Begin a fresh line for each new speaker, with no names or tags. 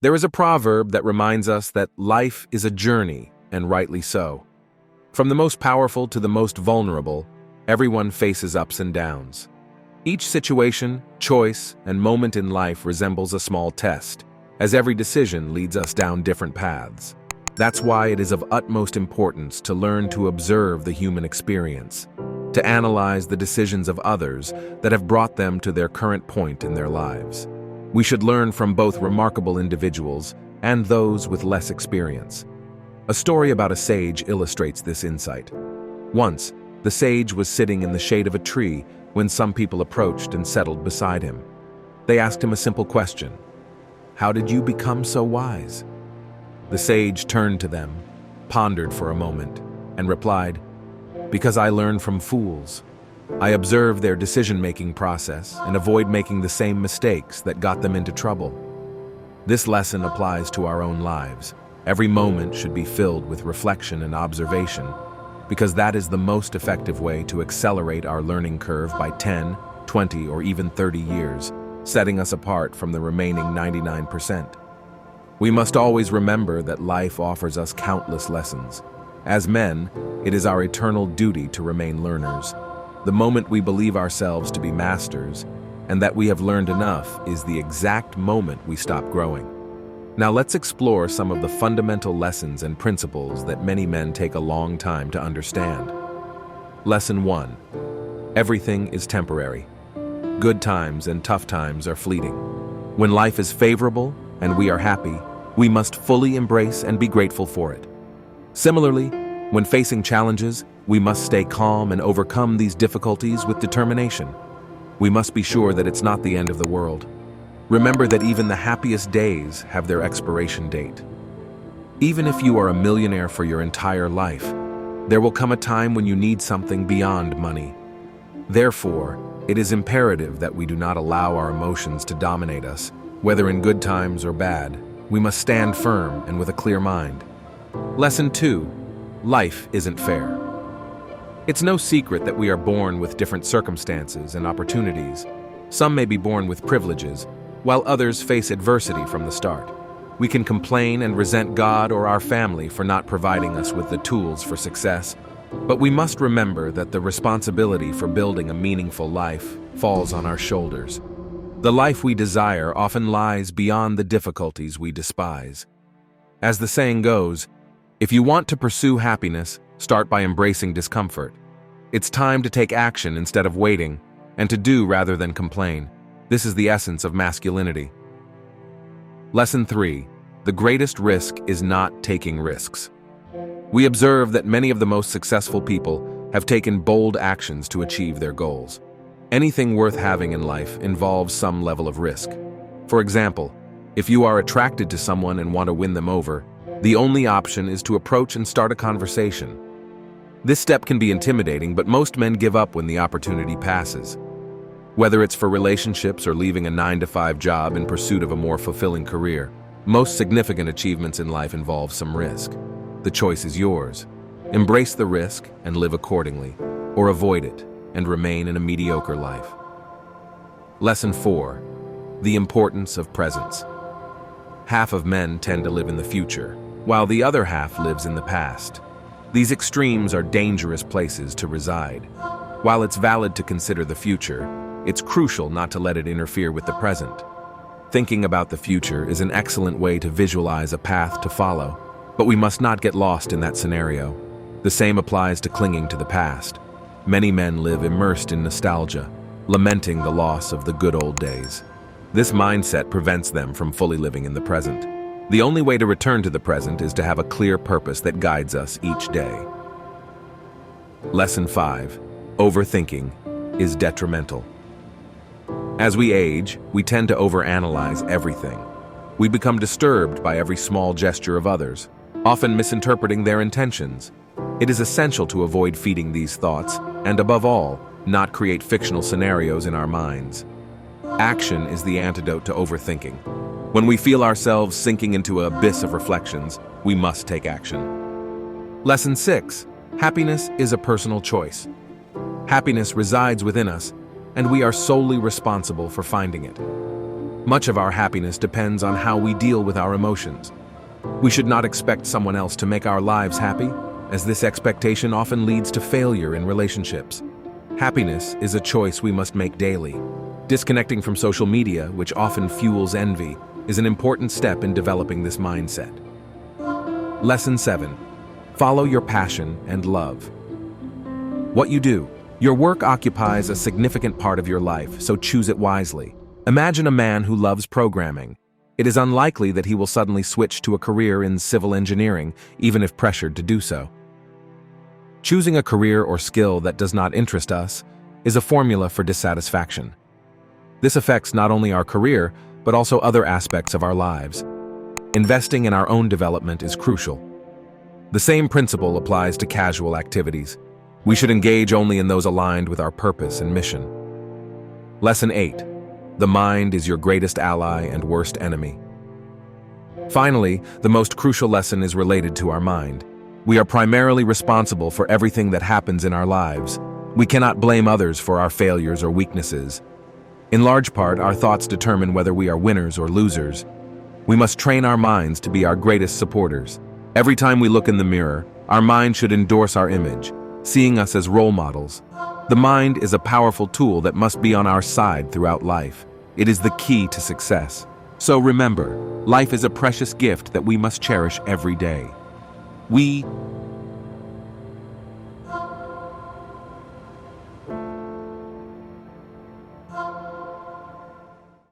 There is a proverb that reminds us that life is a journey, and rightly so. From the most powerful to the most vulnerable, everyone faces ups and downs. Each situation, choice, and moment in life resembles a small test, as every decision leads us down different paths. That's why it is of utmost importance to learn to observe the human experience, to analyze the decisions of others that have brought them to their current point in their lives. We should learn from both remarkable individuals and those with less experience. A story about a sage illustrates this insight. Once, the sage was sitting in the shade of a tree when some people approached and settled beside him. They asked him a simple question: "How did you become so wise?" The sage turned to them, pondered for a moment, and replied, "Because I learn from fools. I observe their decision-making process and avoid making the same mistakes that got them into trouble." This lesson applies to our own lives. Every moment should be filled with reflection and observation, because that is the most effective way to accelerate our learning curve by 10, 20, or even 30 years, setting us apart from the remaining 99%. We must always remember that life offers us countless lessons. As men, it is our eternal duty to remain learners. The moment we believe ourselves to be masters, and that we have learned enough, is the exact moment we stop growing. Now let's explore some of the fundamental lessons and principles that many men take a long time to understand. Lesson 1. Everything is temporary. Good times and tough times are fleeting. When life is favorable and we are happy, we must fully embrace and be grateful for it. Similarly, when facing challenges, we must stay calm and overcome these difficulties with determination. We must be sure that it's not the end of the world. Remember that even the happiest days have their expiration date. Even if you are a millionaire for your entire life, there will come a time when you need something beyond money. Therefore, it is imperative that we do not allow our emotions to dominate us, whether in good times or bad. We must stand firm and with a clear mind. Lesson 2. Life isn't fair. It's no secret that we are born with different circumstances and opportunities. Some may be born with privileges, while others face adversity from the start. We can complain and resent God or our family for not providing us with the tools for success, but we must remember that the responsibility for building a meaningful life falls on our shoulders. The life we desire often lies beyond the difficulties we despise. As the saying goes, if you want to pursue happiness, start by embracing discomfort. It's time to take action instead of waiting, and to do rather than complain. This is the essence of masculinity. Lesson 3. The greatest risk is not taking risks. We observe that many of the most successful people have taken bold actions to achieve their goals. Anything worth having in life involves some level of risk. For example, if you are attracted to someone and want to win them over, the only option is to approach and start a conversation. This step can be intimidating, but most men give up when the opportunity passes. Whether it's for relationships or leaving a 9-to-5 job in pursuit of a more fulfilling career, most significant achievements in life involve some risk. The choice is yours. Embrace the risk and live accordingly, or avoid it and remain in a mediocre life. Lesson 4. The importance of presence. Half of men tend to live in the future, while the other half lives in the past. These extremes are dangerous places to reside. While it's valid to consider the future, it's crucial not to let it interfere with the present. Thinking about the future is an excellent way to visualize a path to follow, but we must not get lost in that scenario. The same applies to clinging to the past. Many men live immersed in nostalgia, lamenting the loss of the good old days. This mindset prevents them from fully living in the present. The only way to return to the present is to have a clear purpose that guides us each day. Lesson 5. Overthinking is detrimental. As we age, we tend to overanalyze everything. We become disturbed by every small gesture of others, often misinterpreting their intentions. It is essential to avoid feeding these thoughts, and above all, not create fictional scenarios in our minds. Action is the antidote to overthinking. When we feel ourselves sinking into an abyss of reflections, we must take action. Lesson 6. Happiness is a personal choice. Happiness resides within us, and we are solely responsible for finding it. Much of our happiness depends on how we deal with our emotions. We should not expect someone else to make our lives happy, as this expectation often leads to failure in relationships. Happiness is a choice we must make daily. Disconnecting from social media, which often fuels envy, is an important step in developing this mindset. Lesson 7. Follow your passion and love. What you do. Your work occupies a significant part of your life, so choose it wisely. Imagine a man who loves programming. It is unlikely that he will suddenly switch to a career in civil engineering, even if pressured to do so. Choosing a career or skill that does not interest us is a formula for dissatisfaction. This affects not only our career, but also other aspects of our lives. Investing in our own development is crucial. The same principle applies to casual activities. We should engage only in those aligned with our purpose and mission. Lesson 8. The mind is your greatest ally and worst enemy. Finally, the most crucial lesson is related to our mind. We are primarily responsible for everything that happens in our lives. We cannot blame others for our failures or weaknesses. In large part, our thoughts determine whether we are winners or losers. We must train our minds to be our greatest supporters. Every time we look in the mirror, our mind should endorse our image, seeing us as role models. The mind is a powerful tool that must be on our side throughout life. It is the key to success. So remember, life is a precious gift that we must cherish every day. We